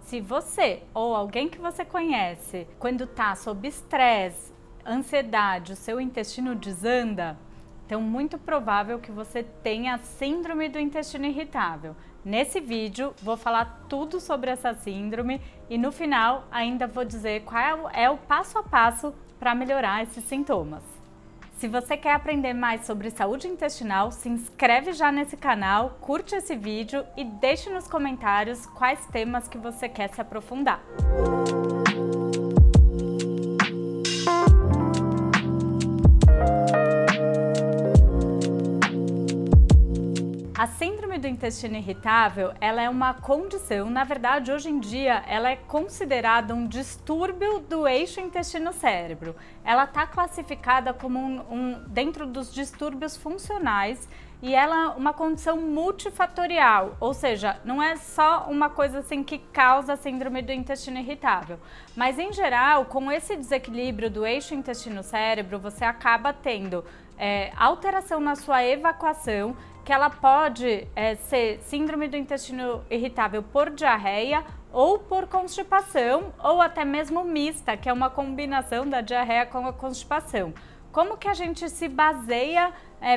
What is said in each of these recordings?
Se você ou alguém que você conhece, quando está sob estresse, ansiedade, o seu intestino desanda, então muito provável que você tenha síndrome do intestino irritável. Nesse vídeo vou falar tudo sobre essa síndrome e no final ainda vou dizer qual é o passo a passo para melhorar esses sintomas. Se você quer aprender mais sobre saúde intestinal, se inscreve já nesse canal, curte esse vídeo e deixe nos comentários quais temas que você quer se aprofundar. A síndrome do intestino irritável, ela é uma condição, na verdade, hoje em dia, ela é considerada um distúrbio do eixo intestino-cérebro. Ela está classificada como dentro dos distúrbios funcionais e ela é uma condição multifatorial, ou seja, não é só uma coisa assim que causa a síndrome do intestino irritável, mas em geral, com esse desequilíbrio do eixo intestino-cérebro, você acaba tendo alteração na sua evacuação, que ela pode ser síndrome do intestino irritável por diarreia ou por constipação, ou até mesmo mista, que é uma combinação da diarreia com a constipação. Como que a gente se baseia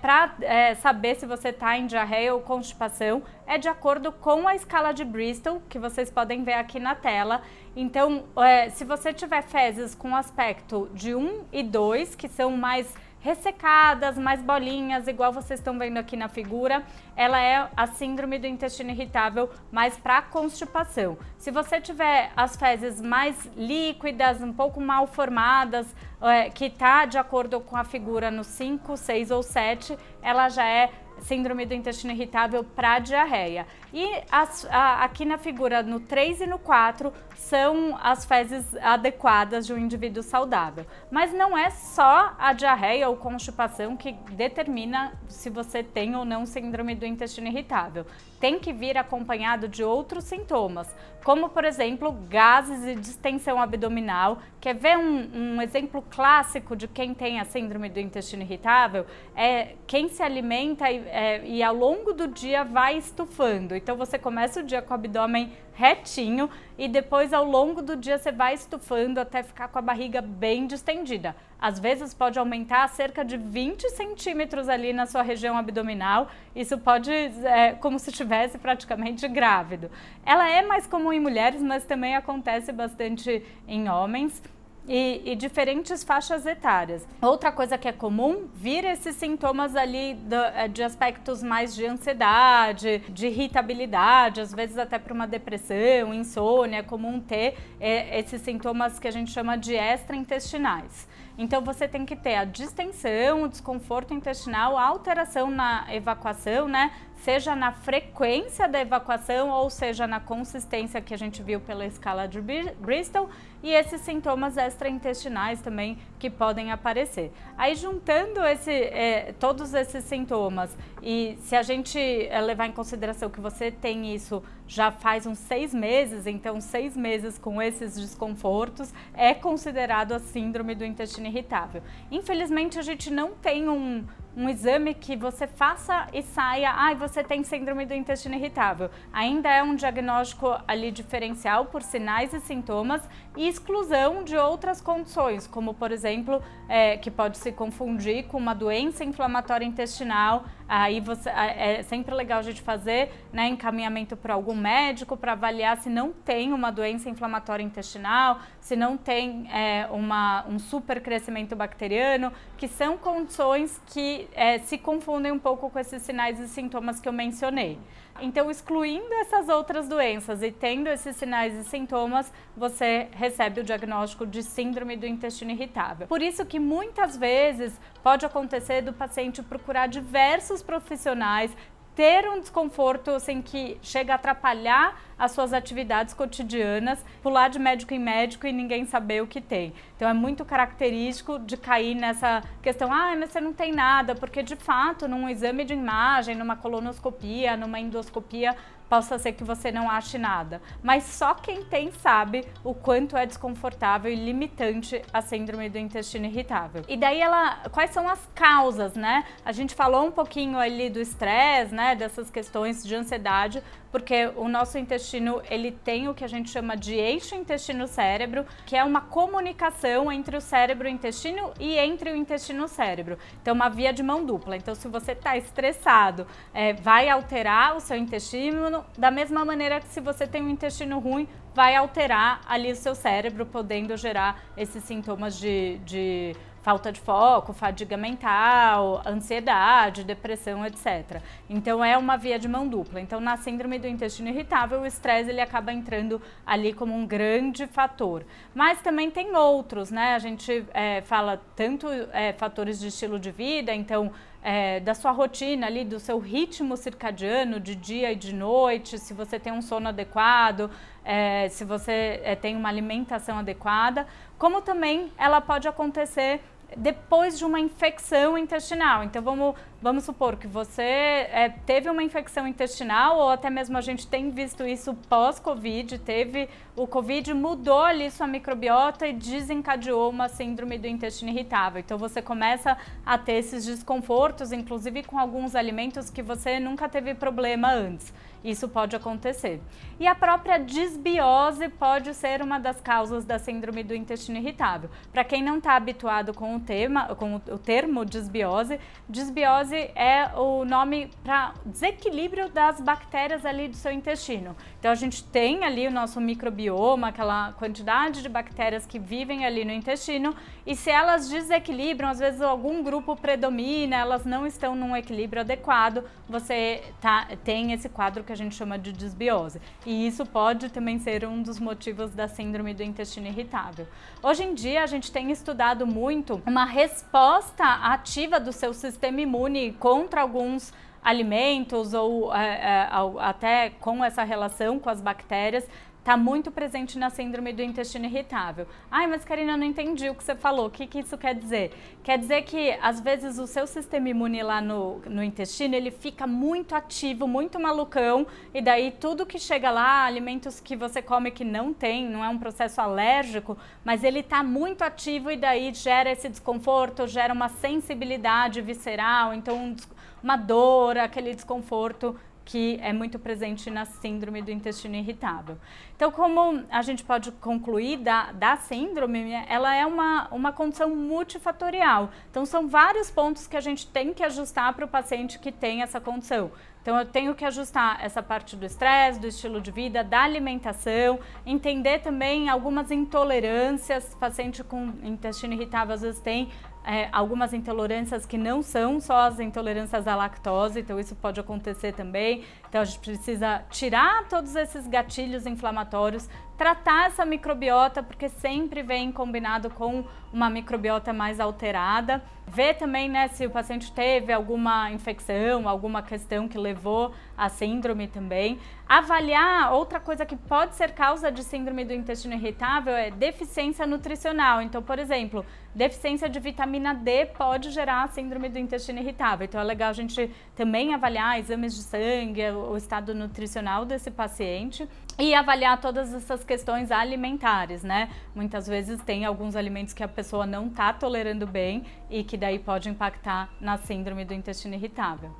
para saber se você está em diarreia ou constipação? É de acordo com a escala de Bristol, que vocês podem ver aqui na tela. Então, se você tiver fezes com aspecto de 1 e 2, que são mais ressecadas, mais bolinhas, igual vocês estão vendo aqui na figura, ela é a síndrome do intestino irritável mais para constipação. Se você tiver as fezes mais líquidas, um pouco mal formadas, que está de acordo com a figura no 5, 6 ou 7, ela já é síndrome do intestino irritável para diarreia. E aqui na figura no 3 e no 4 são as fezes adequadas de um indivíduo saudável. Mas não é só a diarreia ou constipação que determina se você tem ou não síndrome do intestino irritável. Tem que vir acompanhado de outros sintomas, como por exemplo gases e distensão abdominal. Quer ver um exemplo clássico de quem tem a síndrome do intestino irritável? É quem se alimenta e ao longo do dia vai estufando. Então você começa o dia com o abdômen retinho e depois ao longo do dia você vai estufando até ficar com a barriga bem distendida. Às vezes pode aumentar cerca de 20 centímetros ali na sua região abdominal. Isso pode, como se estivesse praticamente grávido. Ela é mais comum em mulheres, mas também acontece bastante em homens. E diferentes faixas etárias. Outra coisa que é comum, vir esses sintomas ali de aspectos mais de ansiedade, de irritabilidade, às vezes até para uma depressão, insônia, é comum ter esses sintomas que a gente chama de extraintestinais. Então você tem que ter a distensão, o desconforto intestinal, a alteração na evacuação, né? Seja na frequência da evacuação ou seja na consistência que a gente viu pela escala de Bristol, e esses sintomas extraintestinais também que podem aparecer. Aí juntando todos esses sintomas, e se a gente levar em consideração que você tem isso já faz uns 6 meses, então 6 meses com esses desconfortos é considerado a síndrome do intestino irritável. Infelizmente a gente não tem um exame que você faça e saia, você tem síndrome do intestino irritável. Ainda é um diagnóstico ali diferencial por sinais e sintomas e exclusão de outras condições, como por exemplo, que pode se confundir com uma doença inflamatória intestinal. Aí é sempre legal a gente fazer, né, encaminhamento para algum médico para avaliar se não tem uma doença inflamatória intestinal, se não tem um supercrescimento bacteriano, que são condições que se confundem um pouco com esses sinais e sintomas que eu mencionei. Então, excluindo essas outras doenças e tendo esses sinais e sintomas, você recebe o diagnóstico de síndrome do intestino irritável. Por isso que muitas vezes pode acontecer do paciente procurar diversos profissionais, ter um desconforto assim que chega a atrapalhar as suas atividades cotidianas, pular de médico em médico e ninguém saber o que tem. Então é muito característico de cair nessa questão, mas você não tem nada, porque de fato num exame de imagem, numa colonoscopia, numa endoscopia, possa ser que você não ache nada. Mas só quem tem sabe o quanto é desconfortável e limitante a síndrome do intestino irritável. E daí quais são as causas, né? A gente falou um pouquinho ali do estresse, né? Dessas questões de ansiedade, porque o nosso intestino, ele tem o que a gente chama de eixo intestino-cérebro, que é uma comunicação entre o cérebro e o intestino e entre o intestino e o cérebro. Então, uma via de mão dupla. Então, se você está estressado, vai alterar o seu intestino, da mesma maneira que se você tem um intestino ruim, vai alterar ali o seu cérebro, podendo gerar esses sintomas de falta de foco, fadiga mental, ansiedade, depressão, etc. Então é uma via de mão dupla. Então na síndrome do intestino irritável, o estresse ele acaba entrando ali como um grande fator. Mas também tem outros, né? A gente fala tanto fatores de estilo de vida, então da sua rotina ali, do seu ritmo circadiano de dia e de noite, se você tem um sono adequado, se você tem uma alimentação adequada, como também ela pode acontecer depois de uma infecção intestinal. Então vamos supor que você teve uma infecção intestinal, ou até mesmo a gente tem visto isso pós-Covid, teve o Covid, mudou ali sua microbiota e desencadeou uma síndrome do intestino irritável. Então você começa a ter esses desconfortos, inclusive com alguns alimentos que você nunca teve problema antes. Isso pode acontecer. E a própria disbiose pode ser uma das causas da síndrome do intestino irritável. Para quem não está habituado com o termo disbiose, disbiose é o nome para desequilíbrio das bactérias ali do seu intestino. Então a gente tem ali o nosso microbioma, aquela quantidade de bactérias que vivem ali no intestino, e se elas desequilibram, às vezes algum grupo predomina, elas não estão num equilíbrio adequado, você tem esse quadro que a gente chama de disbiose. E isso pode também ser um dos motivos da síndrome do intestino irritável. Hoje em dia a gente tem estudado muito uma resposta ativa do seu sistema imune contra alguns alimentos ou até com essa relação com as bactérias. Está muito presente na síndrome do intestino irritável. Ai, mas Karina, eu não entendi o que você falou. O que isso quer dizer? Quer dizer que, às vezes, o seu sistema imune lá no intestino, ele fica muito ativo, muito malucão, e daí tudo que chega lá, alimentos que você come que não é um processo alérgico, mas ele está muito ativo e daí gera esse desconforto, gera uma sensibilidade visceral, então uma dor, aquele desconforto que é muito presente na síndrome do intestino irritável. Então, como a gente pode concluir da síndrome, ela é uma condição multifatorial. Então, são vários pontos que a gente tem que ajustar para o paciente que tem essa condição. Então, eu tenho que ajustar essa parte do estresse, do estilo de vida, da alimentação, entender também algumas intolerâncias. Paciente com intestino irritável às vezes tem algumas intolerâncias que não são só as intolerâncias à lactose, então isso pode acontecer também. Então a gente precisa tirar todos esses gatilhos inflamatórios, tratar essa microbiota, porque sempre vem combinado com uma microbiota mais alterada. Ver também, né, se o paciente teve alguma infecção, alguma questão que levou à síndrome também. Avaliar, outra coisa que pode ser causa de síndrome do intestino irritável é deficiência nutricional. Então, por exemplo, deficiência de vitamina D pode gerar síndrome do intestino irritável. Então é legal a gente também avaliar exames de sangue, o estado nutricional desse paciente e avaliar todas essas questões alimentares, né? Muitas vezes tem alguns alimentos que a pessoa não está tolerando bem e que daí pode impactar na síndrome do intestino irritável.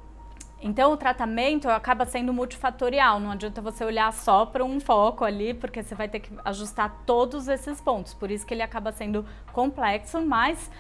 Então o tratamento acaba sendo multifatorial, não adianta você olhar só para um foco ali, porque você vai ter que ajustar todos esses pontos, por isso que ele acaba sendo complexo, mas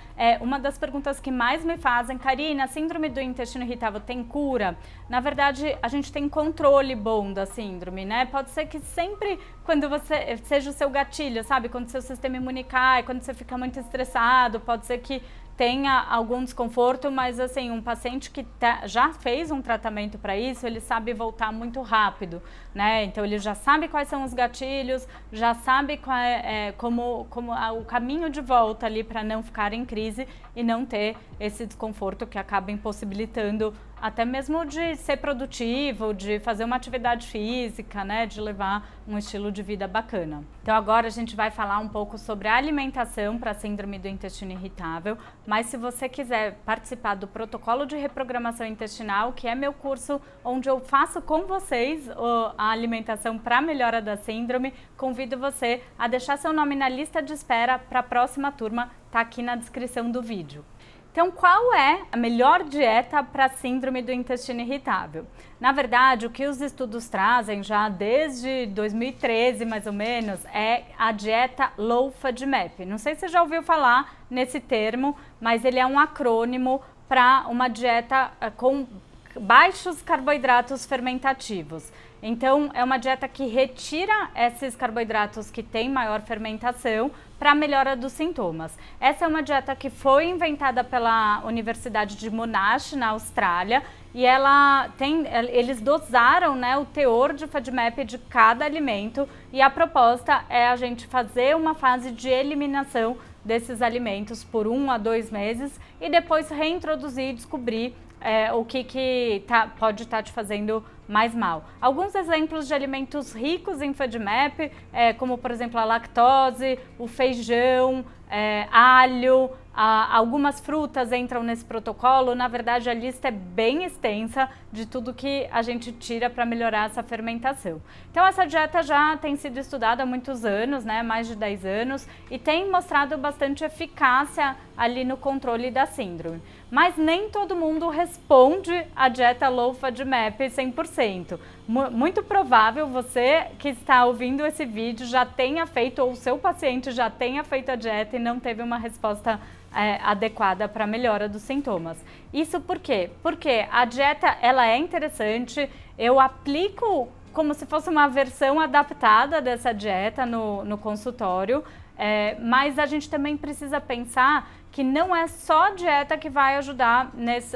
uma das perguntas que mais me fazem, Karina, a síndrome do intestino irritável tem cura? Na verdade, a gente tem controle bom da síndrome, né? Pode ser que sempre, quando você seja o seu gatilho, sabe? Quando seu sistema imune cai, quando você fica muito estressado, pode ser que tenha algum desconforto, mas assim, um paciente que já fez um tratamento para isso, ele sabe voltar muito rápido, né? Então ele já sabe quais são os gatilhos, já sabe como o caminho de volta ali para não ficar em crise e não ter esse desconforto que acaba impossibilitando até mesmo de ser produtivo, de fazer uma atividade física, né, de levar um estilo de vida bacana. Então agora a gente vai falar um pouco sobre a alimentação para a síndrome do intestino irritável, mas se você quiser participar do protocolo de reprogramação intestinal, que é meu curso onde eu faço com vocês a alimentação para a melhora da síndrome, convido você a deixar seu nome na lista de espera para a próxima turma, tá aqui na descrição do vídeo. Então, qual é a melhor dieta para a síndrome do intestino irritável? Na verdade, o que os estudos trazem já desde 2013, mais ou menos, é a dieta Low FODMAP. Não sei se você já ouviu falar nesse termo, mas ele é um acrônimo para uma dieta com baixos carboidratos fermentativos. Então, é uma dieta que retira esses carboidratos que têm maior fermentação para a melhora dos sintomas. Essa é uma dieta que foi inventada pela Universidade de Monash, na Austrália, e eles dosaram, né, o teor de FODMAP de cada alimento, e a proposta é a gente fazer uma fase de eliminação desses alimentos por 1 a 2 meses e depois reintroduzir e descobrir o que pode estar te fazendo mais mal. Alguns exemplos de alimentos ricos em FODMAP, como por exemplo a lactose, o feijão, alho, algumas frutas entram nesse protocolo. Na verdade, a lista é bem extensa de tudo que a gente tira para melhorar essa fermentação. Então, essa dieta já tem sido estudada há muitos anos, né, mais de 10 anos, e tem mostrado bastante eficácia ali no controle da síndrome. Mas nem todo mundo responde à dieta Low FODMAP 100%. Muito provável você que está ouvindo esse vídeo já tenha feito, ou o seu paciente já tenha feito a dieta e não teve uma resposta adequada para a melhora dos sintomas. Isso por quê? Porque a dieta ela é interessante, eu aplico como se fosse uma versão adaptada dessa dieta no consultório, mas a gente também precisa pensar que não é só a dieta que vai ajudar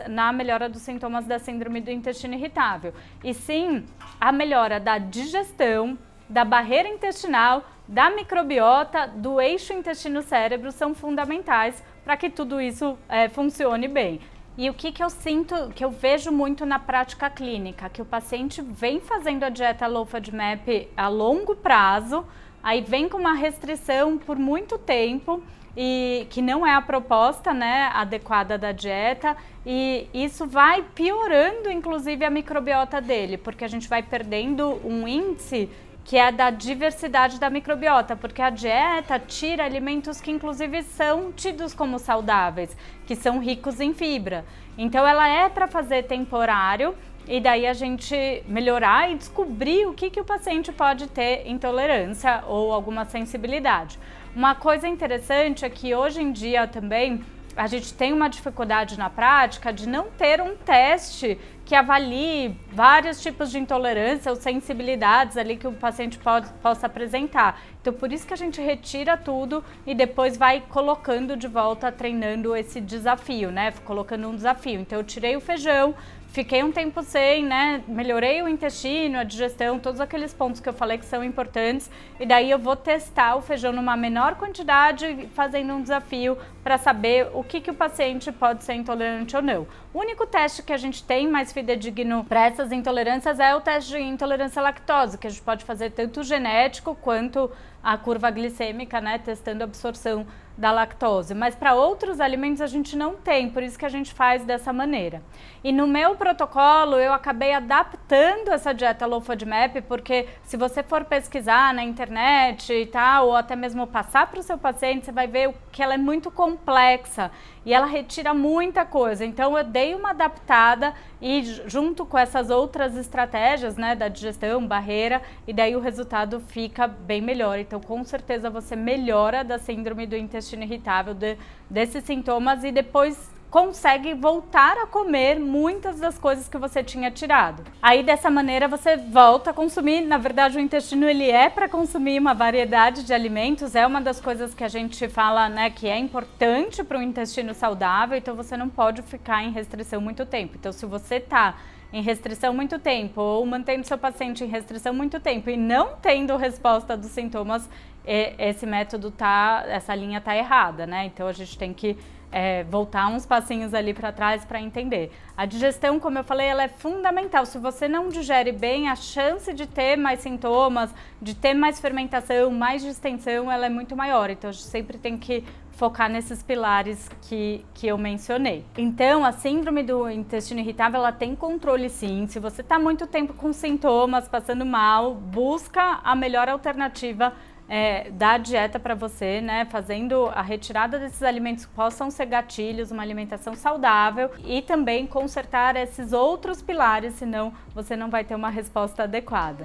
na melhora dos sintomas da síndrome do intestino irritável, e sim a melhora da digestão, da barreira intestinal, da microbiota, do eixo intestino-cérebro são fundamentais para que tudo isso funcione bem. E o que eu sinto, que eu vejo muito na prática clínica, que o paciente vem fazendo a dieta Low FODMAP a longo prazo, aí vem com uma restrição por muito tempo, e que não é a proposta, né, adequada da dieta, e isso vai piorando inclusive a microbiota dele, porque a gente vai perdendo um índice que é da diversidade da microbiota, porque a dieta tira alimentos que inclusive são tidos como saudáveis, que são ricos em fibra. Então ela é para fazer temporário, e daí a gente melhorar e descobrir o que o paciente pode ter intolerância ou alguma sensibilidade. Uma coisa interessante é que hoje em dia também a gente tem uma dificuldade na prática de não ter um teste que avalie vários tipos de intolerância ou sensibilidades ali que o paciente possa apresentar. Então, por isso que a gente retira tudo e depois vai colocando de volta, treinando esse desafio, né? Colocando um desafio. Então, eu tirei o feijão, fiquei um tempo sem, né? Melhorei o intestino, a digestão, todos aqueles pontos que eu falei que são importantes. E daí eu vou testar o feijão numa menor quantidade, fazendo um desafio para saber o que o paciente pode ser intolerante ou não. O único teste que a gente tem mais fidedigno para essas intolerâncias é o teste de intolerância à lactose, que a gente pode fazer tanto genético quanto a curva glicêmica, né? Testando a absorção da lactose, mas para outros alimentos a gente não tem, por isso que a gente faz dessa maneira. E no meu protocolo eu acabei adaptando essa dieta Low FODMAP, porque se você for pesquisar na internet e tal, ou até mesmo passar para o seu paciente, você vai ver que ela é muito complexa e ela retira muita coisa. Então eu dei uma adaptada e junto com essas outras estratégias, né, da digestão, barreira, e daí o resultado fica bem melhor. Então com certeza você melhora da síndrome do intestino irritável, desses sintomas, e depois consegue voltar a comer muitas das coisas que você tinha tirado. Aí dessa maneira você volta a consumir. Na verdade, o intestino ele é para consumir uma variedade de alimentos, é uma das coisas que a gente fala, né, que é importante para um intestino saudável, então você não pode ficar em restrição muito tempo. Então se você está em restrição muito tempo ou mantendo seu paciente em restrição muito tempo e não tendo resposta dos sintomas, esse método essa linha tá errada, né? Então a gente tem que voltar uns passinhos ali para trás para entender. A digestão, como eu falei, ela é fundamental. Se você não digere bem, a chance de ter mais sintomas, de ter mais fermentação, mais distensão, ela é muito maior. Então a gente sempre tem que focar nesses pilares que eu mencionei. Então, a síndrome do intestino irritável, ela tem controle sim. Se você está muito tempo com sintomas, passando mal, busca a melhor alternativa dar a dieta para você, né, fazendo a retirada desses alimentos que possam ser gatilhos, uma alimentação saudável e também consertar esses outros pilares, senão você não vai ter uma resposta adequada.